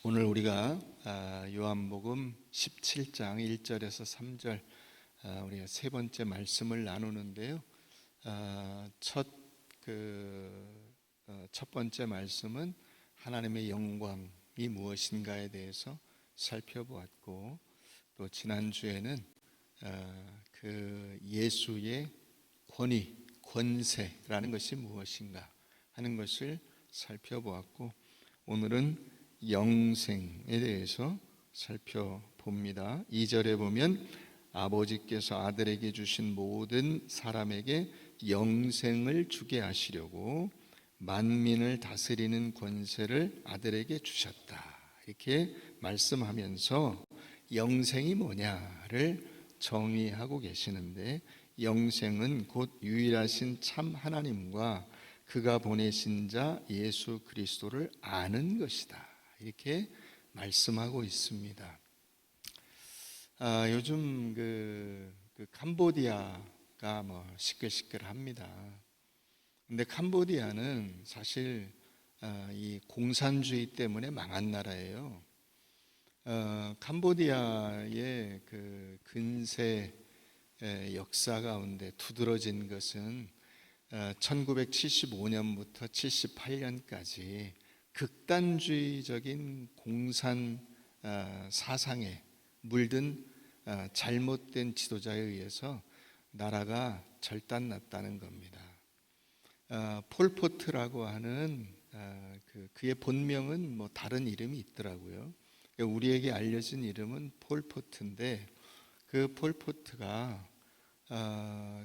오늘 우리가 요한복음 17장 1절에서 3절 우리가 세 번째 말씀을 나누는데요. 첫 번째 말씀은 하나님의 영광이 무엇인가에 대해서 살펴보았고, 또 지난주에는 그 예수의 권위, 권세라는 것이 무엇인가 하는 것을 살펴보았고, 오늘은 영생에 대해서 살펴봅니다. 2절에 보면 아버지께서 아들에게 주신 모든 사람에게 영생을 주게 하시려고 만민을 다스리는 권세를 아들에게 주셨다, 이렇게 말씀하면서 영생이 뭐냐를 정의하고 계시는데, 영생은 곧 유일하신 참 하나님과 그가 보내신 자 예수 그리스도를 아는 것이다, 이렇게 말씀하고 있습니다. 요즘 그 캄보디아가 시끌시끌합니다. 근데 캄보디아는 사실 이 공산주의 때문에 망한 나라예요. 캄보디아의 그 근세 역사 가운데 두드러진 것은 1975년부터 78년까지 극단주의적인 공산 사상에 물든 잘못된 지도자에 의해서 나라가 절단났다는 겁니다. 폴포트라고 하는 그의 본명은 다른 이름이 있더라고요. 우리에게 알려진 이름은 폴포트인데, 그 폴포트가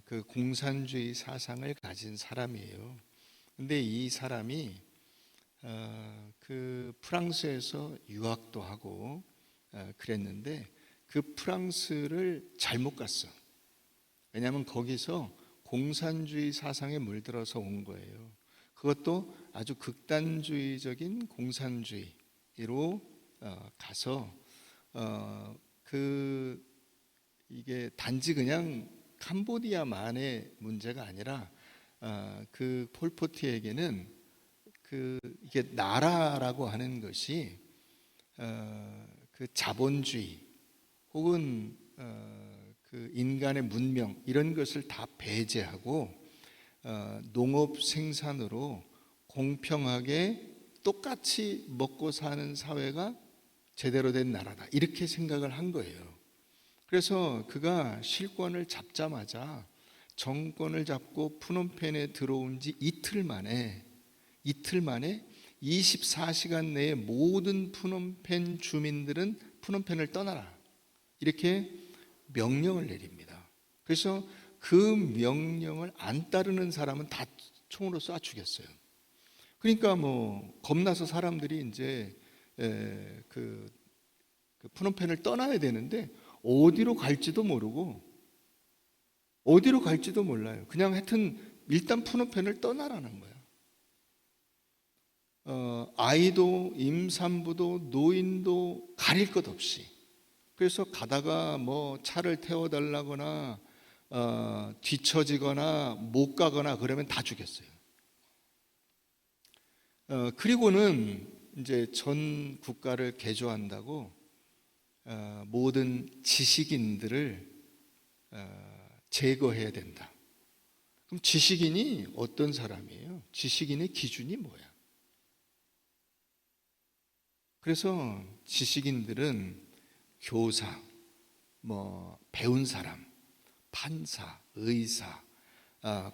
그 공산주의 사상을 가진 사람이에요. 근데 이 사람이 그 프랑스에서 유학도 하고 그랬는데, 그 프랑스를 잘못 갔어. 왜냐하면 거기서 공산주의 사상에 물들어서 온 거예요. 그것도 아주 극단주의적인 공산주의로 가서 이게 단지 그냥 캄보디아만의 문제가 아니라 그 폴포트에게는 이게 나라라고 하는 것이 그 자본주의 혹은 그 인간의 문명, 이런 것을 다 배제하고 농업 생산으로 공평하게 똑같이 먹고 사는 사회가 제대로 된 나라다, 이렇게 생각을 한 거예요. 그래서 그가 실권을 잡자마자, 정권을 잡고 푸놈펜에 들어온 지 이틀 만에 24시간 내에 모든 푸놈펜 주민들은 푸놈펜을 떠나라, 이렇게 명령을 내립니다. 그래서 그 명령을 안 따르는 사람은 다 총으로 쏴 죽였어요. 그러니까 겁나서 사람들이 이제 그 푸놈펜을 떠나야 되는데 어디로 갈지도 모르고, 어디로 갈지도 몰라요. 그냥 하여튼 일단 푸놈펜을 떠나라는 거예요. 아이도 임산부도 노인도 가릴 것 없이. 그래서 가다가 차를 태워달라거나 뒤처지거나 못 가거나 그러면 다 죽였어요. 그리고는 이제 전 국가를 개조한다고 모든 지식인들을 제거해야 된다. 그럼 지식인이 어떤 사람이에요? 지식인의 기준이 뭐야? 그래서 지식인들은 교사, 배운 사람, 판사, 의사,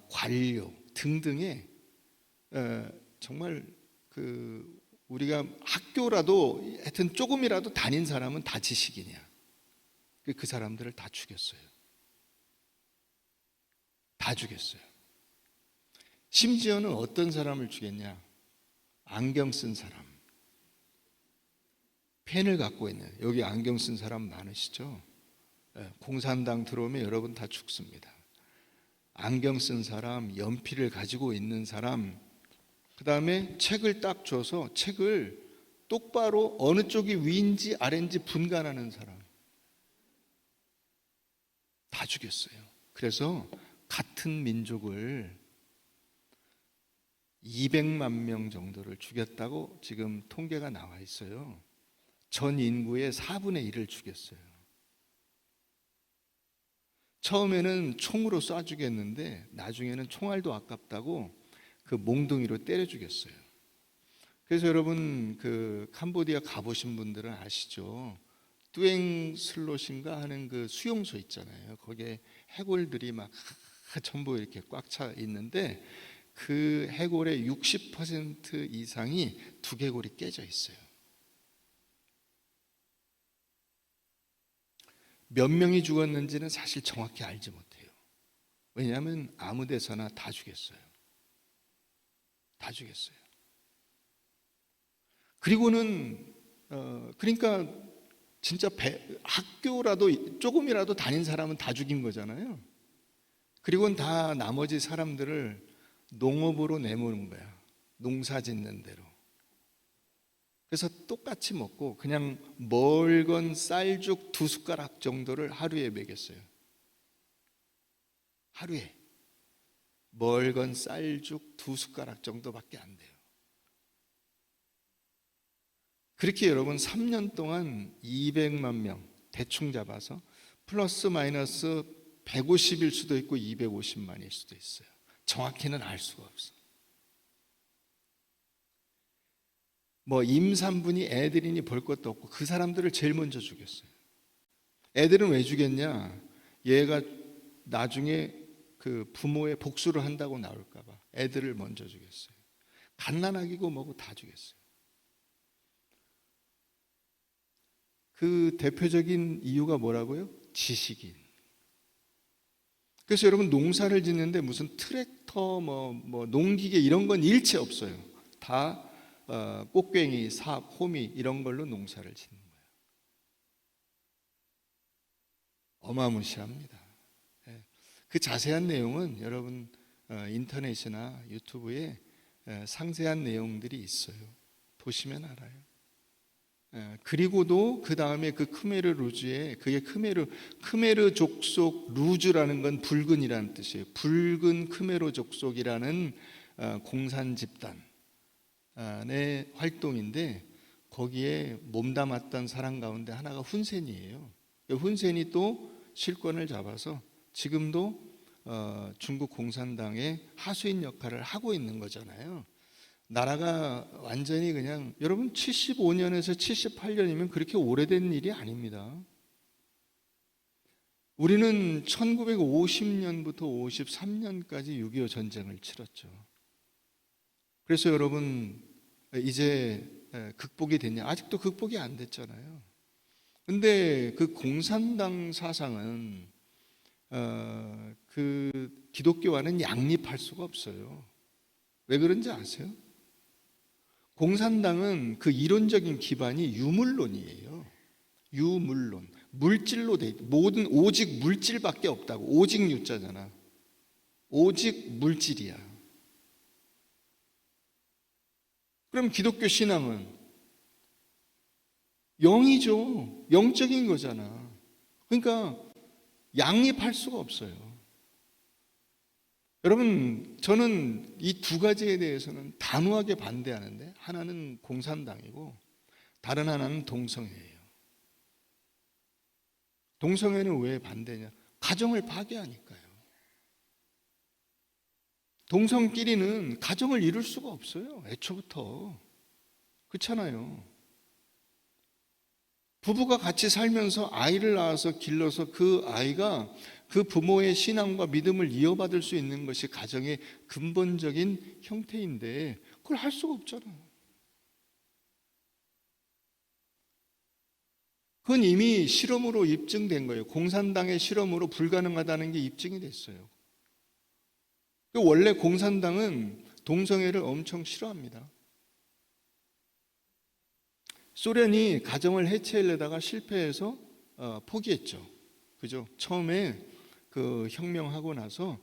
관료 등등의 정말 우리가 학교라도 하여튼 조금이라도 다닌 사람은 다 지식인이야. 그 사람들을 다 죽였어요. 다 죽였어요. 심지어는 어떤 사람을 죽였냐? 안경 쓴 사람, 펜을 갖고 있는, 여기 안경 쓴 사람 많으시죠? 공산당 들어오면 여러분 다 죽습니다. 안경 쓴 사람, 연필을 가지고 있는 사람, 그 다음에 책을 딱 줘서 책을 똑바로 어느 쪽이 위인지 아래인지 분간하는 사람, 다 죽였어요. 그래서 같은 민족을 200만 명 정도를 죽였다고 지금 통계가 나와 있어요. 전 인구의 4분의 1을 죽였어요. 처음에는 총으로 쏴 죽였는데 나중에는 총알도 아깝다고 그 몽둥이로 때려 죽였어요. 그래서 여러분 그 캄보디아 가보신 분들은 아시죠? 뚜엥 슬롯인가 하는 그 수용소 있잖아요. 거기에 해골들이 막 전부 이렇게 꽉 차 있는데 그 해골의 60% 이상이 두개골이 깨져 있어요. 몇 명이 죽었는지는 사실 정확히 알지 못해요. 왜냐하면 아무 데서나 다 죽였어요. 다 죽였어요. 그리고는 그러니까 진짜 학교라도 조금이라도 다닌 사람은 다 죽인 거잖아요. 그리고는 다 나머지 사람들을 농업으로 내모는 거야. 농사 짓는 대로. 그래서 똑같이 먹고 그냥 멀건 쌀죽 2숟가락 정도를 하루에 먹였어요. 하루에 멀건 쌀죽 2숟가락 정도밖에 안 돼요. 그렇게 여러분 3년 동안 200만 명 대충 잡아서 플러스 마이너스 150일 수도 있고 250만일 수도 있어요. 정확히는 알 수가 없어. 뭐 임산부니 애들이니 볼 것도 없고 그 사람들을 제일 먼저 죽였어요. 애들은 왜 죽였냐? 얘가 나중에 그 부모의 복수를 한다고 나올까 봐 애들을 먼저 죽였어요. 갓난아기고 뭐고 다 죽였어요. 그 대표적인 이유가 뭐라고요? 지식인. 그래서 여러분 농사를 짓는데 무슨 트랙터 뭐 농기계 이런 건 일체 없어요. 다 꽃괭이, 삽, 호미 이런 걸로 농사를 짓는 거예요. 어마무시합니다. 그 자세한 내용은 여러분 인터넷이나 유튜브에 상세한 내용들이 있어요. 보시면 알아요. 그리고도 그 다음에 그 크메르 루즈에 그게 크메르 족속 루즈라는 건 붉은이라는 뜻이에요. 붉은 크메르 족속이라는 공산 집단의 활동인데 거기에 몸담았던 사람 가운데 하나가 훈센이에요. 훈센이 또 실권을 잡아서 지금도 중국 공산당의 하수인 역할을 하고 있는 거잖아요. 나라가 완전히 그냥 여러분 75년에서 78년이면 그렇게 오래된 일이 아닙니다. 우리는 1950년부터 53년까지 6.25 전쟁을 치렀죠. 그래서 여러분 이제 극복이 됐냐? 아직도 극복이 안 됐잖아요. 근데 그 공산당 사상은 그 기독교와는 양립할 수가 없어요. 왜 그런지 아세요? 공산당은 그 이론적인 기반이 유물론이에요. 유물론. 물질로 돼 있다. 모든 오직 물질밖에 없다고. 오직 유자잖아. 오직 물질이야. 그럼 기독교 신앙은 영이죠. 영적인 거잖아. 그러니까 양립할 수가 없어요. 여러분, 저는 이 두 가지에 대해서는 단호하게 반대하는데 하나는 공산당이고 다른 하나는 동성애예요. 동성애는 왜 반대냐? 가정을 파괴하니까요. 동성끼리는 가정을 이룰 수가 없어요. 애초부터. 그렇잖아요. 부부가 같이 살면서 아이를 낳아서 길러서 그 아이가 그 부모의 신앙과 믿음을 이어받을 수 있는 것이 가정의 근본적인 형태인데 그걸 할 수가 없잖아요. 그건 이미 실험으로 입증된 거예요. 공산당의 실험으로 불가능하다는 게 입증이 됐어요. 원래 공산당은 동성애를 엄청 싫어합니다. 소련이 가정을 해체하려다가 실패해서 포기했죠. 그죠? 처음에 그 혁명하고 나서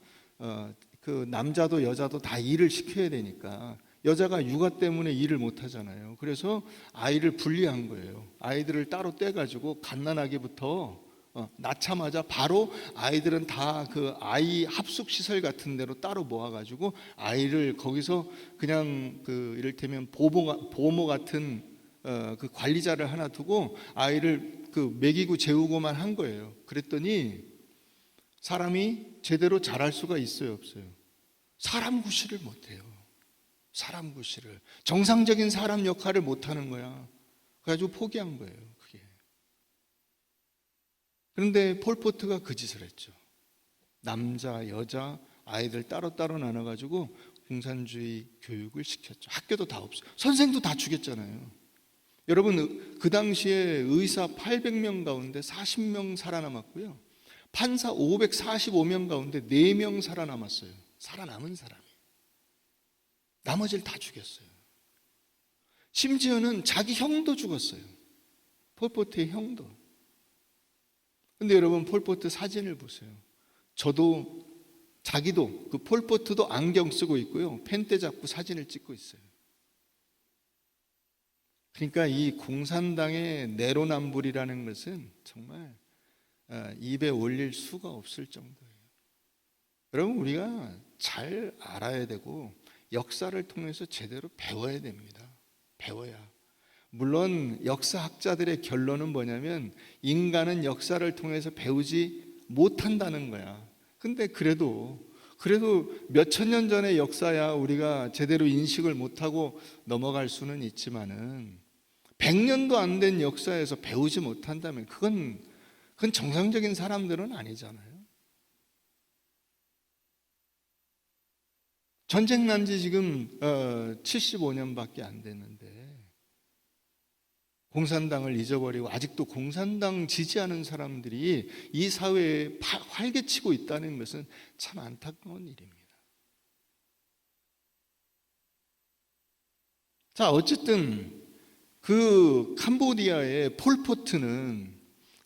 그 남자도 여자도 다 일을 시켜야 되니까 여자가 육아 때문에 일을 못 하잖아요. 그래서 아이를 분리한 거예요. 아이들을 따로 떼가지고 갓난아기부터 낳자마자 바로 아이들은 다 그 아이 합숙 시설 같은 데로 따로 모아가지고 아이를 거기서 그냥 그 이를테면 보모 같은 그 관리자를 하나 두고 아이를 그 먹이고 재우고만 한 거예요. 그랬더니 사람이 제대로 자랄 수가 있어요, 없어요? 사람 구실을 못해요. 사람 구실을. 정상적인 사람 역할을 못하는 거야. 그래가지고 포기한 거예요, 그게. 그런데 폴포트가 그 짓을 했죠. 남자, 여자, 아이들 따로따로 나눠가지고 공산주의 교육을 시켰죠. 학교도 다 없어요. 선생도 다 죽였잖아요. 여러분, 그 당시에 의사 800명 가운데 40명 살아남았고요. 판사 545명 가운데 4명 살아남았어요. 살아남은 사람이. 나머지를 다 죽였어요. 심지어는 자기 형도 죽었어요. 폴포트의 형도. 근데 여러분, 폴포트 사진을 보세요. 저도, 자기도, 그 폴포트도 안경 쓰고 있고요. 펜대 잡고 사진을 찍고 있어요. 그러니까 이 공산당의 내로남불이라는 것은 정말 입에 올릴 수가 없을 정도예요. 여러분, 우리가 잘 알아야 되고 역사를 통해서 제대로 배워야 됩니다. 배워야. 물론 역사학자들의 결론은 뭐냐면 인간은 역사를 통해서 배우지 못한다는 거야. 근데 그래도 몇천 년 전의 역사야 우리가 제대로 인식을 못하고 넘어갈 수는 있지만은 100년도 안 된 역사에서 배우지 못한다면 그건 정상적인 사람들은 아니잖아요. 전쟁 난 지 지금 75년밖에 안 됐는데 공산당을 잊어버리고 아직도 공산당 지지하는 사람들이 이 사회에 활개치고 있다는 것은 참 안타까운 일입니다. 자, 어쨌든 그 캄보디아의 폴포트는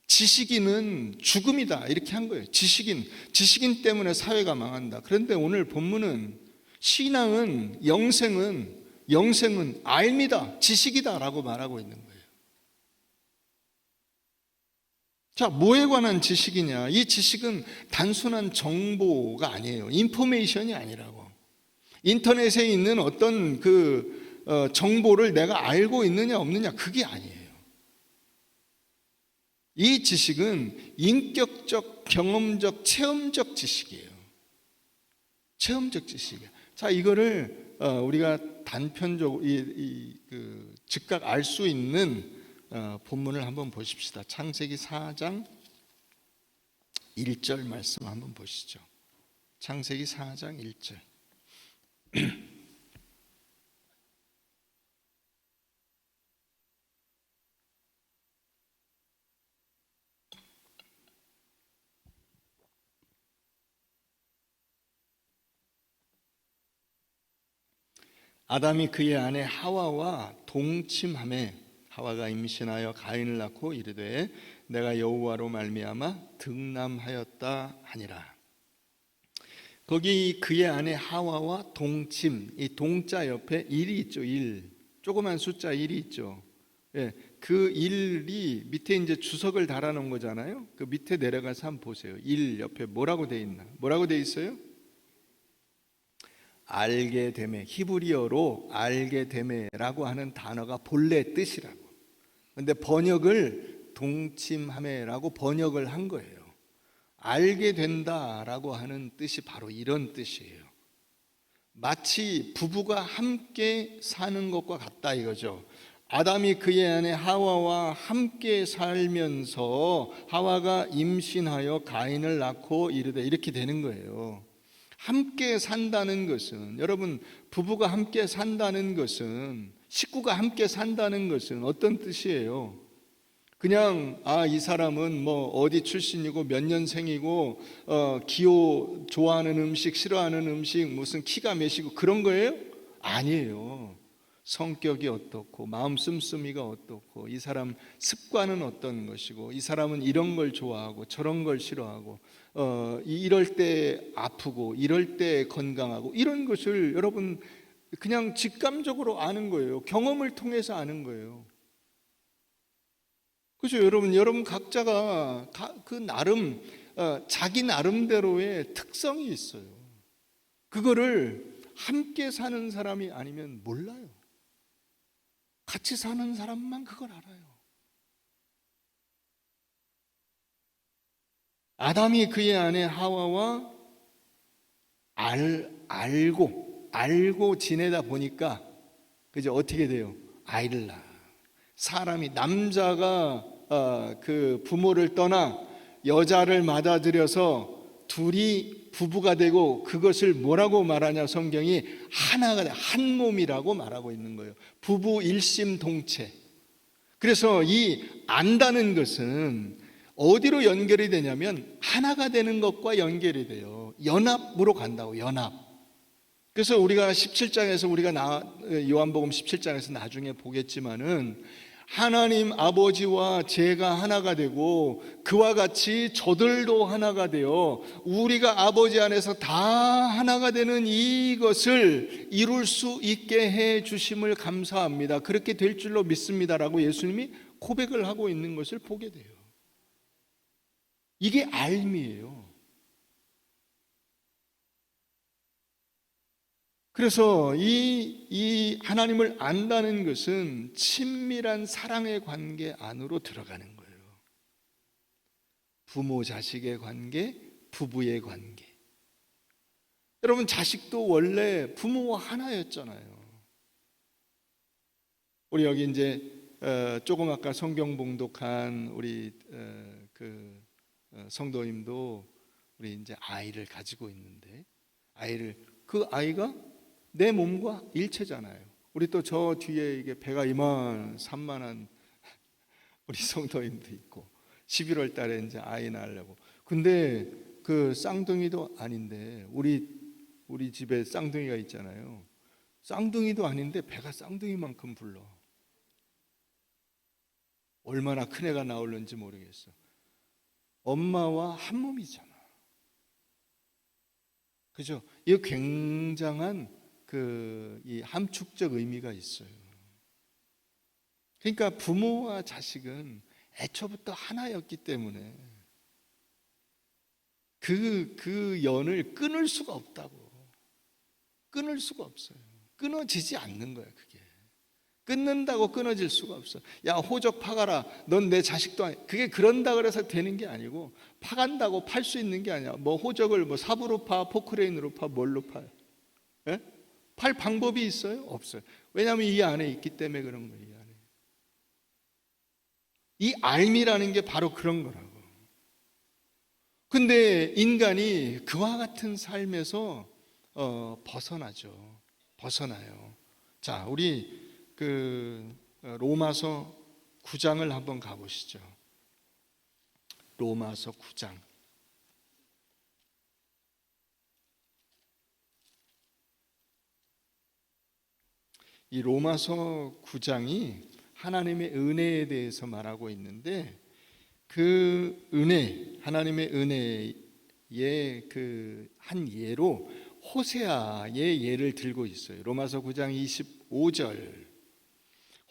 지식인은 죽음이다 이렇게 한 거예요. 지식인 때문에 사회가 망한다. 그런데 오늘 본문은 신앙은 영생은 알미다, 지식이다라고 말하고 있는 거예요. 자, 뭐에 관한 지식이냐? 이 지식은 단순한 정보가 아니에요. 인포메이션이 아니라고. 인터넷에 있는 어떤 정보를 내가 알고 있느냐 없느냐 그게 아니에요. 이 지식은 인격적, 경험적, 체험적 지식이에요. 체험적 지식이에요. 자, 이거를 우리가 단편적으로 즉각 알 수 있는 본문을 한번 보십시다. 창세기 4장 1절 말씀 한번 보시죠. 창세기 4장 1절. 아담이 그의 아내 하와와 동침하매 하와가 임신하여 가인을 낳고 이르되 내가 여호와로 말미암아 득남하였다 하니라. 거기 그의 아내 하와와 동침, 이 동자 옆에 일이 있죠. 일, 조그만 숫자 1이 있죠. 예, 그 1이 밑에 이제 주석을 달아놓은 거잖아요. 그 밑에 내려가서 한번 보세요. 1 옆에 뭐라고 돼 있나? 뭐라고 돼 있어요? 알게 되매, 히브리어로 알게 되매라고 하는 단어가 본래 뜻이라고. 근데 번역을 동침하매라고 번역을 한 거예요. 알게 된다라고 하는 뜻이 바로 이런 뜻이에요. 마치 부부가 함께 사는 것과 같다 이거죠. 아담이 그의 아내 하와와 함께 살면서 하와가 임신하여 가인을 낳고 이르되 이렇게 되는 거예요. 함께 산다는 것은, 여러분, 부부가 함께 산다는 것은, 식구가 함께 산다는 것은 어떤 뜻이에요? 그냥 이 사람은 뭐 어디 출신이고 몇 년생이고 기호 좋아하는 음식, 싫어하는 음식, 무슨 키가 몇이고 그런 거예요? 아니에요. 성격이 어떻고 마음 씀씀이가 어떻고 이 사람 습관은 어떤 것이고 이 사람은 이런 걸 좋아하고 저런 걸 싫어하고 이럴 때 아프고 이럴 때 건강하고 이런 것을 여러분 그냥 직감적으로 아는 거예요. 경험을 통해서 아는 거예요. 그렇죠? 여러분 각자가 그 나름 자기 나름대로의 특성이 있어요. 그거를 함께 사는 사람이 아니면 몰라요. 같이 사는 사람만 그걸 알아요. 아담이 그의 아내 하와와 알고 지내다 보니까 그죠? 어떻게 돼요? 아이를 낳아. 사람이 남자가 그 부모를 떠나 여자를 맞아들여서 둘이 부부가 되고 그것을 뭐라고 말하냐 성경이 하나가 한 몸이라고 말하고 있는 거예요. 부부 일심동체. 그래서 이 안다는 것은 어디로 연결이 되냐면 하나가 되는 것과 연결이 돼요. 연합으로 간다고. 연합. 그래서 우리가 17장에서 요한복음 17장에서 나중에 보겠지만은 하나님 아버지와 제가 하나가 되고 그와 같이 저들도 하나가 되어 우리가 아버지 안에서 다 하나가 되는 이것을 이룰 수 있게 해 주심을 감사합니다. 그렇게 될 줄로 믿습니다라고 예수님이 고백을 하고 있는 것을 보게 돼요. 이게 알미예요. 그래서 이 하나님을 안다는 것은 친밀한 사랑의 관계 안으로 들어가는 거예요. 부모 자식의 관계, 부부의 관계. 여러분 자식도 원래 부모와 하나였잖아요. 우리 여기 이제 조금 아까 성경 봉독한 우리 성도님도 우리 이제 아이를 가지고 있는데 그 아이가 내 몸과 일체잖아요. 우리 또 저 뒤에 이게 배가 산만한 우리 성도님도 있고 11월 달에 이제 아이 낳으려고. 근데 그 쌍둥이도 아닌데 우리 집에 쌍둥이가 있잖아요. 쌍둥이도 아닌데 배가 쌍둥이만큼 불러. 얼마나 큰 애가 나올는지 모르겠어. 엄마와 한 몸이잖아. 그죠? 이 굉장한 이 함축적 의미가 있어요. 그러니까 부모와 자식은 애초부터 하나였기 때문에 그 연을 끊을 수가 없다고. 끊을 수가 없어요. 끊어지지 않는 거야, 그게. 끊는다고 끊어질 수가 없어. 야, 호적 파가라. 넌 내 자식도 아니. 그게 그런다 그래서 되는 게 아니고 파간다고 팔 수 있는 게 아니야. 뭐 호적을 뭐 삽으로 파, 포크레인으로 파, 뭘로 파요? 예? 팔 방법이 있어요? 없어요. 왜냐하면 이 안에 있기 때문에 그런 거예요. 이 안에. 이 알미라는 게 바로 그런 거라고. 근데 인간이 그와 같은 삶에서 벗어나죠. 벗어나요. 자, 우리 로마서 9장을 한번 가보시죠. 로마서 9장. 이 로마서 9장이 하나님의 은혜에 대해서 말하고 있는데 그 은혜, 하나님의 은혜의 그 한 예로 호세아의 예를 들고 있어요. 로마서 9장 25절.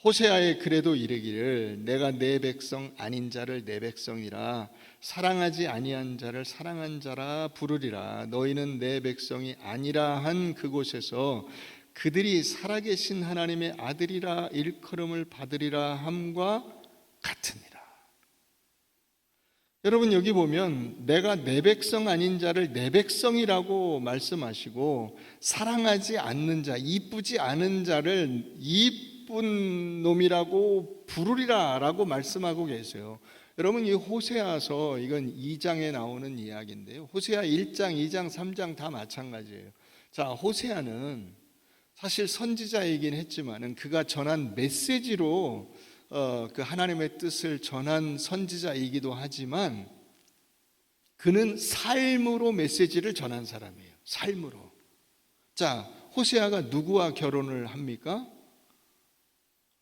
호세아의 그래도 이르기를 내가 내 백성 아닌 자를 내 백성이라 사랑하지 아니한 자를 사랑한 자라 부르리라. 너희는 내 백성이 아니라 한 그곳에서 그들이 살아계신 하나님의 아들이라 일컬음을 받으리라 함과 같으니라. 여러분 여기 보면 내가 내 백성 아닌 자를 내 백성이라고 말씀하시고 사랑하지 않는 자, 이쁘지 않은 자를 이쁜 놈이라고 부르리라 라고 말씀하고 계세요. 여러분 이 호세아서 이건 2장에 나오는 이야기인데요. 호세아 1장, 2장, 3장 다 마찬가지예요. 자, 호세아는 사실 선지자이긴 했지만은 그가 전한 메시지로 그 하나님의 뜻을 전한 선지자이기도 하지만 그는 삶으로 메시지를 전한 사람이에요. 삶으로. 자, 호세아가 누구와 결혼을 합니까?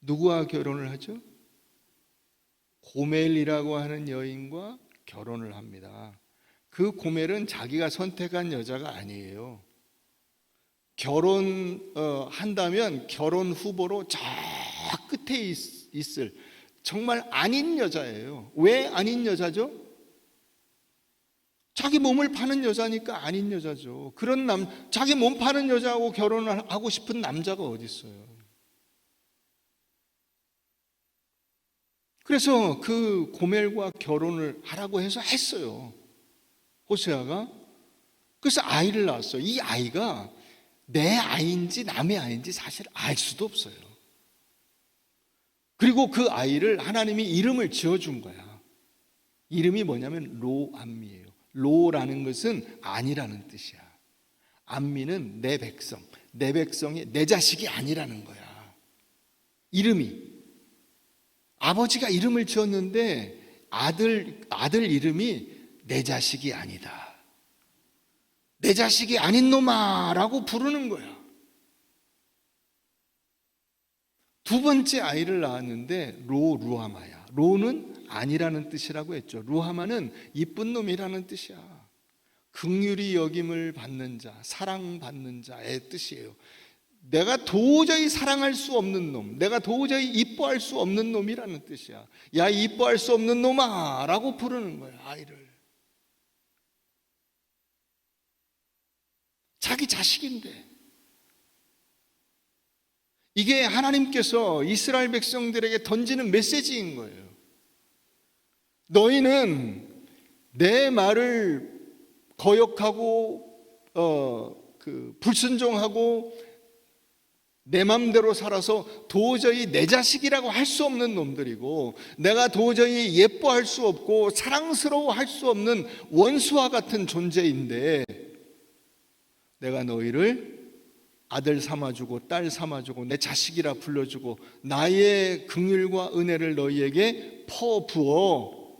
누구와 결혼을 하죠? 고멜이라고 하는 여인과 결혼을 합니다. 그 고멜은 자기가 선택한 여자가 아니에요. 결혼한다면 결혼 후보로 저 끝에 있을 정말 아닌 여자예요. 왜 아닌 여자죠? 자기 몸을 파는 여자니까 아닌 여자죠. 자기 몸 파는 여자하고 결혼을 하고 싶은 남자가 어디 있어요? 그래서 그 고멜과 결혼을 하라고 해서 했어요, 호세아가. 그래서 아이를 낳았어요. 이 아이가 내 아이인지 남의 아이인지 사실 알 수도 없어요. 그리고 그 아이를 하나님이 이름을 지어준 거야. 이름이 뭐냐면 로암미예요. 로라는 것은 아니라는 뜻이야. 암미는 내 백성, 내 백성이 내 자식이 아니라는 거야. 이름이. 아버지가 이름을 지었는데 아들 이름이 내 자식이 아니다. 내 자식이 아닌 놈아 라고 부르는 거야. 두 번째 아이를 낳았는데 루하마야. 로는 아니라는 뜻이라고 했죠. 루하마는 이쁜 놈이라는 뜻이야. 긍휼히 여김을 받는 자, 사랑받는 자의 뜻이에요. 내가 도저히 사랑할 수 없는 놈, 내가 도저히 이뻐할 수 없는 놈이라는 뜻이야. 야, 이뻐할 수 없는 놈아 라고 부르는 거야, 아이를. 자기 자식인데. 이게 하나님께서 이스라엘 백성들에게 던지는 메시지인 거예요. 너희는 내 말을 거역하고 불순종하고 내 맘대로 살아서 도저히 내 자식이라고 할 수 없는 놈들이고, 내가 도저히 예뻐할 수 없고 사랑스러워할 수 없는 원수와 같은 존재인데, 내가 너희를 아들 삼아주고 딸 삼아주고 내 자식이라 불러주고 나의 긍휼과 은혜를 너희에게 퍼부어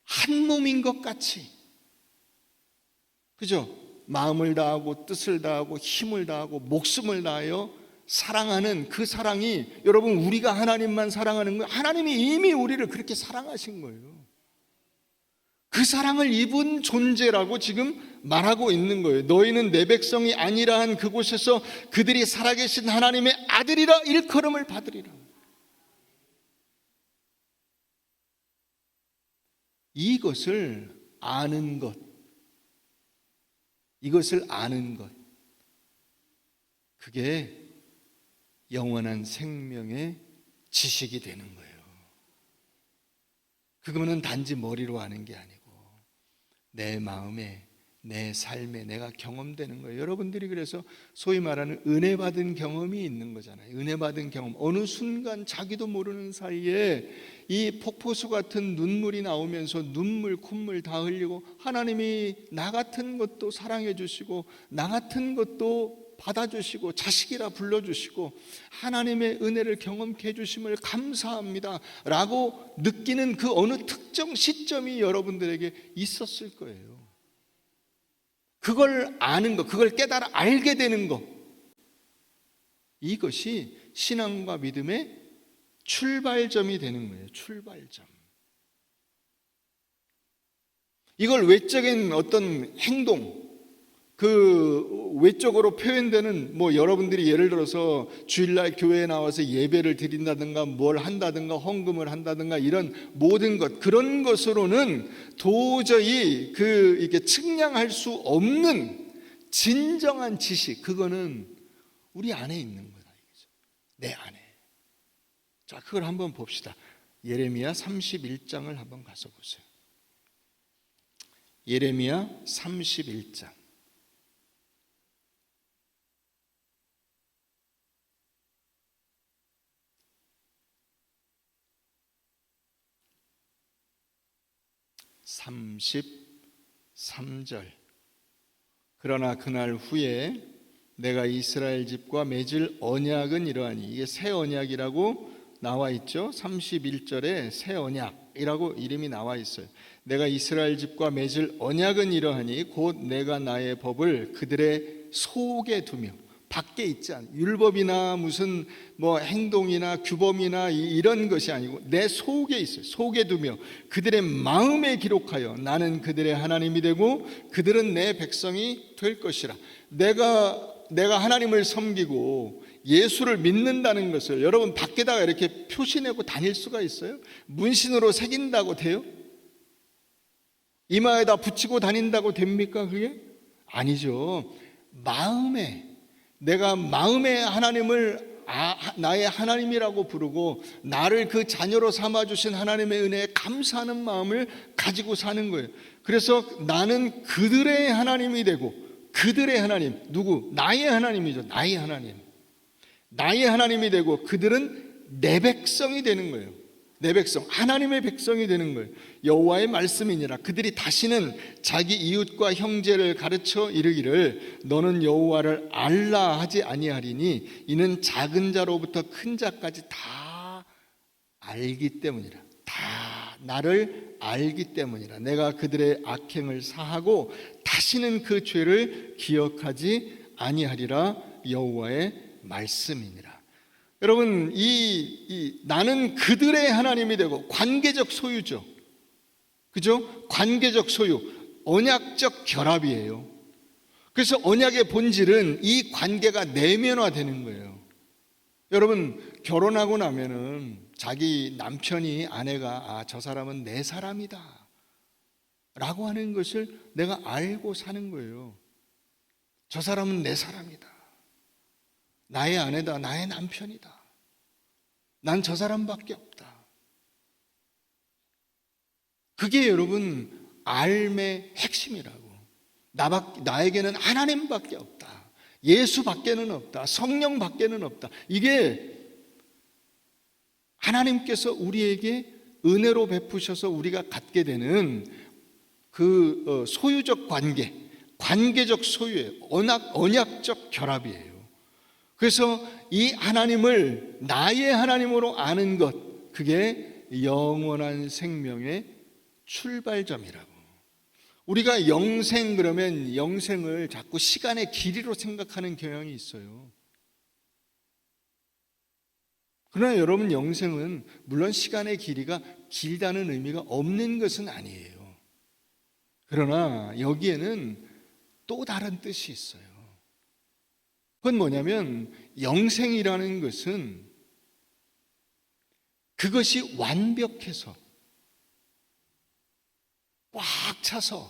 한 몸인 것 같이, 그죠? 마음을 다하고 뜻을 다하고 힘을 다하고 목숨을 다하여 사랑하는 그 사랑이, 여러분, 우리가 하나님만 사랑하는 거예요? 하나님이 이미 우리를 그렇게 사랑하신 거예요. 그 사랑을 입은 존재라고 지금 말하고 있는 거예요. 너희는 내 백성이 아니라 한 그곳에서 그들이 살아계신 하나님의 아들이라 일컬음을 받으리라. 이것을 아는 것, 이것을 아는 것, 그게 영원한 생명의 지식이 되는 거예요. 그거는 단지 머리로 아는 게 아니고 내 마음에, 내 삶에 내가 경험되는 거예요. 여러분들이 그래서 소위 말하는 은혜 받은 경험이 있는 거잖아요. 은혜 받은 경험. 어느 순간 자기도 모르는 사이에 이 폭포수 같은 눈물이 나오면서 눈물, 콧물 다 흘리고, 하나님이 나 같은 것도 사랑해 주시고 나 같은 것도 받아주시고 자식이라 불러주시고 하나님의 은혜를 경험케 해주심을 감사합니다 라고 느끼는 그 어느 특정 시점이 여러분들에게 있었을 거예요. 그걸 아는 것, 그걸 깨달아 알게 되는 것, 이것이 신앙과 믿음의 출발점이 되는 거예요. 출발점. 이걸 외적인 어떤 행동, 그 외적으로 표현되는, 여러분들이 예를 들어서 주일날 교회에 나와서 예배를 드린다든가 뭘 한다든가 헌금을 한다든가 이런 모든 것, 그런 것으로는 도저히 이게 측량할 수 없는 진정한 지식, 그거는 우리 안에 있는 거다, 내 안에. 자, 그걸 한번 봅시다. 예레미야 31장을 한번 가서 보세요. 예레미야 31장. 33절. 그러나 그날 후에 내가 이스라엘 집과 맺을 언약은 이러하니, 이게 새 언약이라고 나와 있죠. 31절에 새 언약이라고 이름이 나와 있어요. 내가 이스라엘 집과 맺을 언약은 이러하니 곧 내가 나의 법을 그들의 속에 두며, 밖에 있지 않아, 율법이나 무슨 행동이나 규범이나 이런 것이 아니고 내 속에 있어요. 속에 두며 그들의 마음에 기록하여 나는 그들의 하나님이 되고 그들은 내 백성이 될 것이라. 내가 하나님을 섬기고 예수를 믿는다는 것을 여러분 밖에다가 이렇게 표시내고 다닐 수가 있어요? 문신으로 새긴다고 돼요? 이마에다 붙이고 다닌다고 됩니까? 그게? 아니죠. 내가 마음에 하나님을 나의 하나님이라고 부르고 나를 그 자녀로 삼아주신 하나님의 은혜에 감사하는 마음을 가지고 사는 거예요. 그래서 나는 그들의 하나님이 되고, 그들의 하나님, 누구? 나의 하나님이죠. 나의 하나님. 나의 하나님이 되고 그들은 내 백성이 되는 거예요. 내 백성, 하나님의 백성이 되는 거예요. 여호와의 말씀이니라. 그들이 다시는 자기 이웃과 형제를 가르쳐 이르기를 너는 여호와를 알라 하지 아니하리니 이는 작은 자로부터 큰 자까지 다 알기 때문이라. 다 나를 알기 때문이라. 내가 그들의 악행을 사하고 다시는 그 죄를 기억하지 아니하리라. 여호와의 말씀이니라. 여러분, 나는 그들의 하나님이 되고, 관계적 소유죠. 그죠? 관계적 소유, 언약적 결합이에요. 그래서 언약의 본질은 이 관계가 내면화되는 거예요. 여러분, 결혼하고 나면은 자기 남편이, 아내가 저 사람은 내 사람이다 라고 하는 것을 내가 알고 사는 거예요. 저 사람은 내 사람이다. 나의 아내다, 나의 남편이다. 난 저 사람밖에 없다. 그게 여러분 삶의 핵심이라고. 나에게는 하나님밖에 없다. 예수밖에는 없다. 성령밖에는 없다. 이게 하나님께서 우리에게 은혜로 베푸셔서 우리가 갖게 되는 그 소유적 관계, 관계적 소유예요. 언약적 결합이에요. 그래서 이 하나님을 나의 하나님으로 아는 것, 그게 영원한 생명의 출발점이라고. 우리가 영생 그러면 영생을 자꾸 시간의 길이로 생각하는 경향이 있어요. 그러나 여러분, 영생은 물론 시간의 길이가 길다는 의미가 없는 것은 아니에요. 그러나 여기에는 또 다른 뜻이 있어요. 그건 뭐냐면 영생이라는 것은 그것이 완벽해서 꽉 차서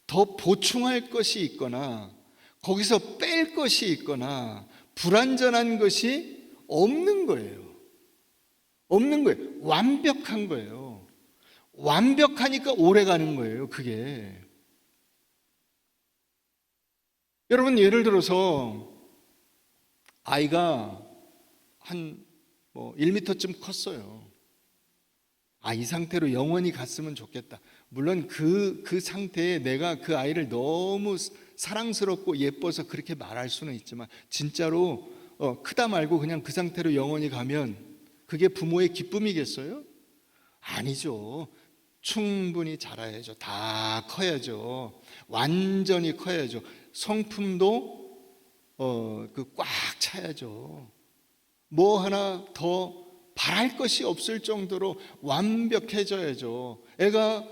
더 보충할 것이 있거나 거기서 뺄 것이 있거나 불완전한 것이 없는 거예요. 없는 거예요. 완벽한 거예요. 완벽하니까 오래 가는 거예요. 그게. 여러분, 예를 들어서 아이가 한 1m쯤 컸어요. 이 상태로 영원히 갔으면 좋겠다. 물론 그 상태에 내가 그 아이를 너무 사랑스럽고 예뻐서 그렇게 말할 수는 있지만, 진짜로 크다 말고 그냥 그 상태로 영원히 가면 그게 부모의 기쁨이겠어요? 아니죠. 충분히 자라야죠. 다 커야죠. 완전히 커야죠. 성품도 꽉 차야죠. 뭐 하나 더 바랄 것이 없을 정도로 완벽해져야죠. 애가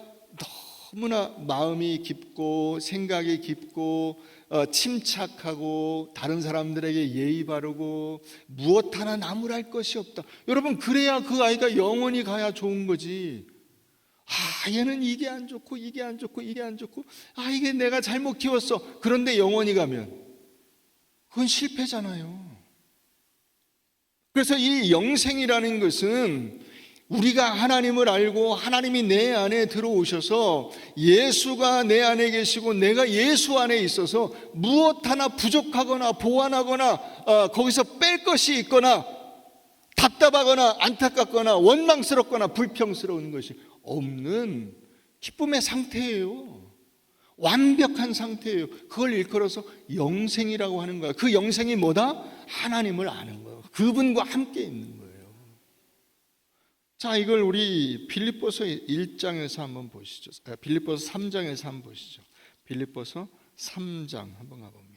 너무나 마음이 깊고 생각이 깊고 침착하고 다른 사람들에게 예의 바르고 무엇 하나 나무랄 것이 없다. 여러분, 그래야 그 아이가 영원히 가야 좋은 거지. 얘는 이게 안 좋고 이게 안 좋고 이게 안 좋고 이게 내가 잘못 키웠어. 그런데 영원히 가면 그건 실패잖아요. 그래서 이 영생이라는 것은 우리가 하나님을 알고 하나님이 내 안에 들어오셔서 예수가 내 안에 계시고 내가 예수 안에 있어서 무엇 하나 부족하거나 보완하거나 거기서 뺄 것이 있거나 답답하거나 안타깝거나 원망스럽거나 불평스러운 것이 없는 기쁨의 상태예요. 완벽한 상태예요. 그걸 일컬어서 영생이라고 하는 거예요. 그 영생이 뭐다? 하나님을 아는 거예요. 그분과 함께 있는 거예요. 자, 이걸 우리 빌립보서 1장에서 한번 보시죠. 빌립보서 3장에서 한번 보시죠. 빌립보서 3장 한번 가봅니다.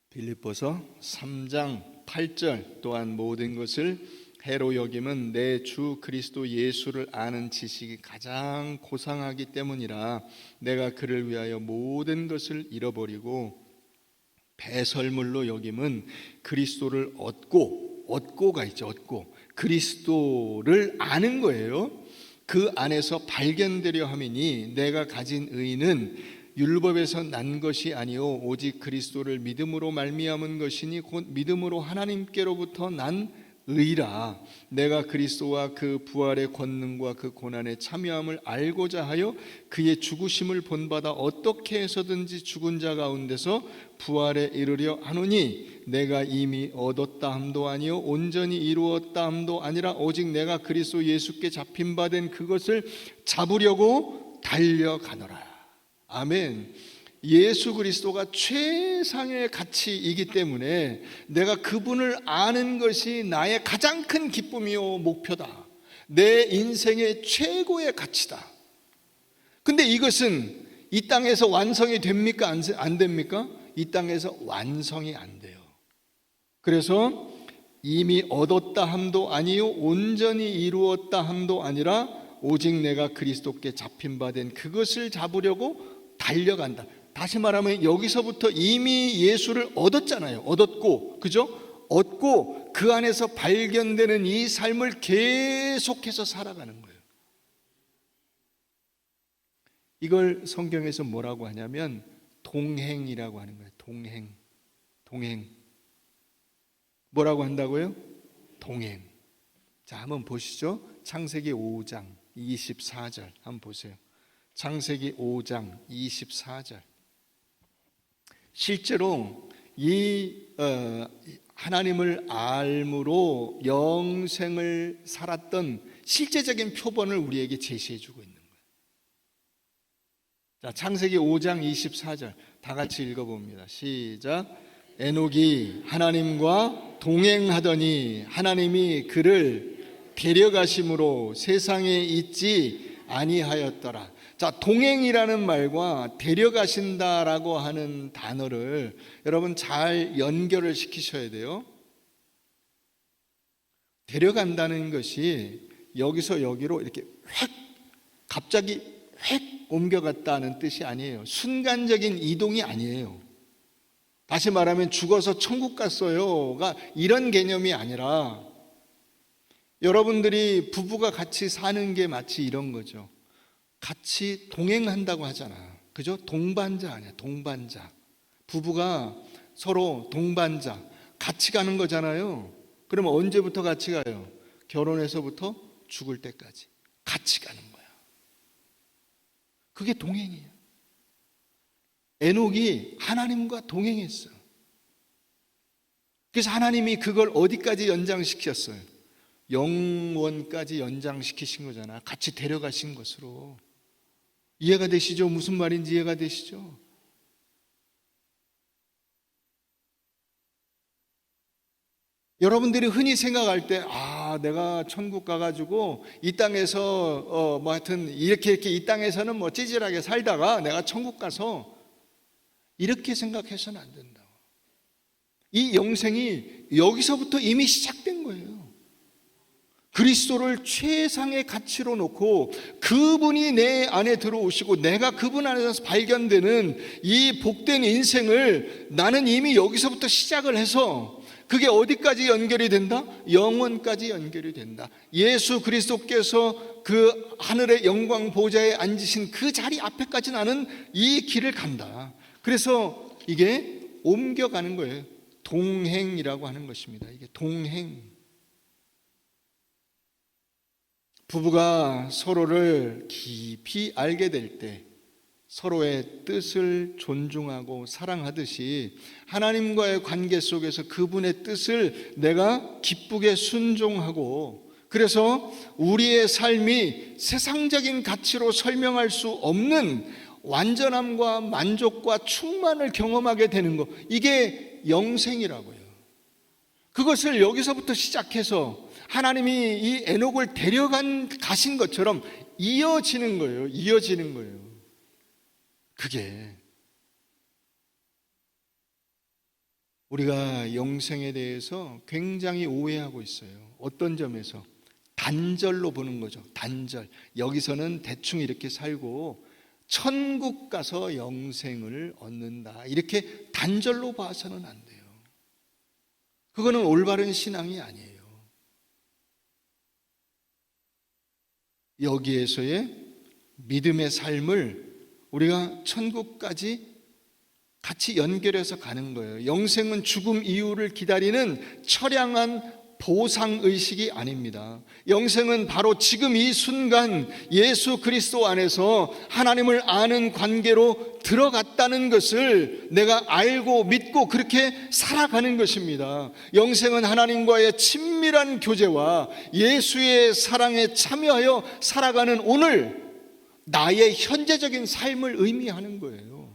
빌립보서 3장 8절 또한 모든 것을 해로 여김은 내 주 그리스도 예수를 아는 지식이 가장 고상하기 때문이라. 내가 그를 위하여 모든 것을 잃어버리고 배설물로 여김은 그리스도를 얻고가 있죠. 얻고 그리스도를 아는 거예요. 그 안에서 발견되려 함이니 내가 가진 의는 율법에서 난 것이 아니요 오직 그리스도를 믿음으로 말미암은 것이니 곧 믿음으로 하나님께로부터 난 의라. 내가 그리스도와 그 부활의 권능과 그 고난의 참여함을 알고자 하여 그의 죽으심을 본받아 어떻게 해서든지 죽은 자 가운데서 부활에 이르려 하노니 내가 이미 얻었다 함도 아니요 온전히 이루었다 함도 아니라 오직 내가 그리스도 예수께 잡힌 바 된 그것을 잡으려고 달려가노라. 아멘. 예수 그리스도가 최상의 가치이기 때문에 내가 그분을 아는 것이 나의 가장 큰 기쁨이요 목표다. 내 인생의 최고의 가치다. 근데 이것은 이 땅에서 완성이 됩니까? 안 됩니까? 이 땅에서 완성이 안 돼요. 그래서 이미 얻었다 함도 아니요 온전히 이루었다 함도 아니라 오직 내가 그리스도께 잡힌 바 된 그것을 잡으려고 달려간다. 다시 말하면 여기서부터 이미 예수를 얻었잖아요. 얻었고, 그죠? 얻고 그 안에서 발견되는 이 삶을 계속해서 살아가는 거예요. 이걸 성경에서 뭐라고 하냐면 동행이라고 하는 거예요. 동행. 뭐라고 한다고요? 동행. 자, 한번 보시죠. 창세기 5장 24절 한번 보세요. 창세기 5장 24절. 실제로 이 하나님을 알므로 영생을 살았던 실제적인 표본을 우리에게 제시해 주고 있는 거예요. 자, 창세기 5장 24절 다 같이 읽어봅니다. 시작. 에녹이 하나님과 동행하더니 하나님이 그를 데려가심으로 세상에 있지 아니하였더라. 자, 동행이라는 말과 데려가신다라고 하는 단어를 여러분 잘 연결을 시키셔야 돼요. 데려간다는 것이 여기서 여기로 이렇게 갑자기 옮겨갔다는 뜻이 아니에요. 순간적인 이동이 아니에요. 다시 말하면 죽어서 천국 갔어요가 이런 개념이 아니라 여러분들이 부부가 같이 사는 게 마치 이런 거죠. 같이 동행한다고 하잖아. 그죠? 동반자 아니야. 동반자. 부부가 서로 동반자. 같이 가는 거잖아요. 그러면 언제부터 같이 가요? 결혼해서부터 죽을 때까지. 같이 가는 거야. 그게 동행이에요. 에녹이 하나님과 동행했어요. 그래서 하나님이 그걸 어디까지 연장시켰어요? 영원까지 연장시키신 거잖아. 같이 데려가신 것으로. 이해가 되시죠? 무슨 말인지 이해가 되시죠? 여러분들이 흔히 생각할 때, 내가 천국 가가지고 이 땅에서 하여튼 이렇게 이 땅에서는 찌질하게 살다가 내가 천국 가서 이렇게 생각해서는 안 된다. 이 영생이 여기서부터 이미 시작된 거예요. 그리스도를 최상의 가치로 놓고 그분이 내 안에 들어오시고 내가 그분 안에서 발견되는 이 복된 인생을 나는 이미 여기서부터 시작을 해서 그게 어디까지 연결이 된다? 영원까지 연결이 된다. 예수 그리스도께서 그 하늘의 영광 보좌에 앉으신 그 자리 앞에까지 나는 이 길을 간다. 그래서 이게 옮겨가는 거예요. 동행이라고 하는 것입니다. 이게 동행. 부부가 서로를 깊이 알게 될 때 서로의 뜻을 존중하고 사랑하듯이 하나님과의 관계 속에서 그분의 뜻을 내가 기쁘게 순종하고 그래서 우리의 삶이 세상적인 가치로 설명할 수 없는 완전함과 만족과 충만을 경험하게 되는 것, 이게 영생이라고요. 그것을 여기서부터 시작해서 하나님이 이 에녹을 가신 것처럼 이어지는 거예요. 이어지는 거예요. 그게 우리가 영생에 대해서 굉장히 오해하고 있어요. 어떤 점에서? 단절로 보는 거죠. 단절. 여기서는 대충 이렇게 살고 천국 가서 영생을 얻는다. 이렇게 단절로 봐서는 안 돼요. 그거는 올바른 신앙이 아니에요. 여기에서의 믿음의 삶을 우리가 천국까지 같이 연결해서 가는 거예요. 영생은 죽음 이후를 기다리는 처량한 보상의식이 아닙니다. 영생은 바로 지금 이 순간 예수 그리스도 안에서 하나님을 아는 관계로 들어갔다는 것을 내가 알고 믿고 그렇게 살아가는 것입니다. 영생은 하나님과의 친밀한 교제와 예수의 사랑에 참여하여 살아가는 오늘 나의 현재적인 삶을 의미하는 거예요.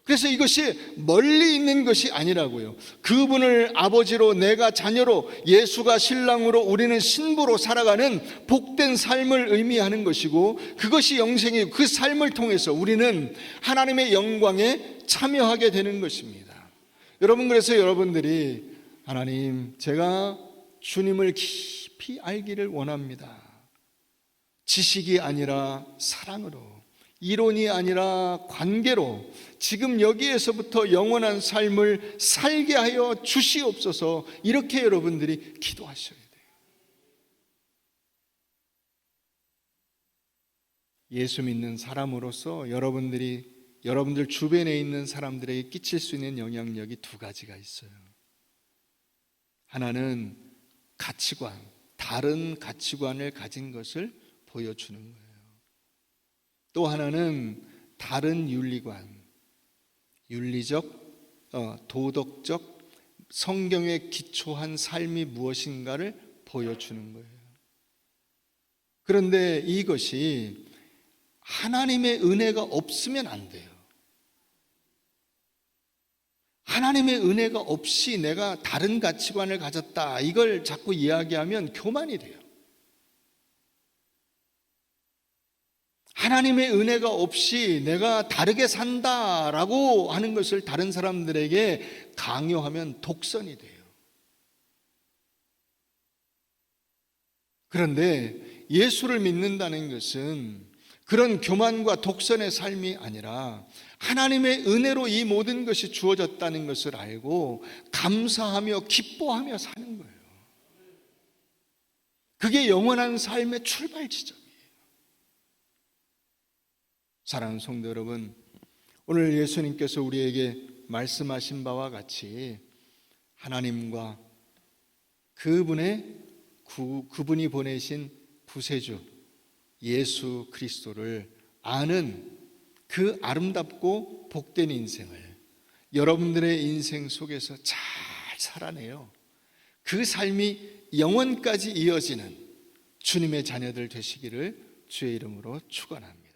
그래서 이것이 멀리 있는 것이 아니라고요. 그분을 아버지로, 내가 자녀로, 예수가 신랑으로, 우리는 신부로 살아가는 복된 삶을 의미하는 것이고, 그것이 영생이고, 그 삶을 통해서 우리는 하나님의 영광에 참여하게 되는 것입니다. 여러분, 그래서 여러분들이 하나님, 제가 주님을 깊이 알기를 원합니다. 지식이 아니라 사랑으로, 이론이 아니라 관계로 지금 여기에서부터 영원한 삶을 살게 하여 주시옵소서. 이렇게 여러분들이 기도하셔야 돼요. 예수 믿는 사람으로서 여러분들 주변에 있는 사람들에게 끼칠 수 있는 영향력이 두 가지가 있어요. 하나는 가치관, 다른 가치관을 가진 것을 보여주는 거예요. 또 하나는 다른 윤리관, 윤리적, 도덕적, 성경에 기초한 삶이 무엇인가를 보여주는 거예요. 그런데 이것이 하나님의 은혜가 없으면 안 돼요. 하나님의 은혜가 없이 내가 다른 가치관을 가졌다, 이걸 자꾸 이야기하면 교만이 돼요. 하나님의 은혜가 없이 내가 다르게 산다라고 하는 것을 다른 사람들에게 강요하면 독선이 돼요. 그런데 예수를 믿는다는 것은 그런 교만과 독선의 삶이 아니라 하나님의 은혜로 이 모든 것이 주어졌다는 것을 알고 감사하며 기뻐하며 사는 거예요. 그게 영원한 삶의 출발 지점이에요. 사랑하는 성도 여러분, 오늘 예수님께서 우리에게 말씀하신 바와 같이 하나님과 그분이 보내신 구세주 예수 그리스도를 아는 그 아름답고 복된 인생을 여러분들의 인생 속에서 잘 살아내요. 그 삶이 영원까지 이어지는 주님의 자녀들 되시기를 주의 이름으로 축원합니다.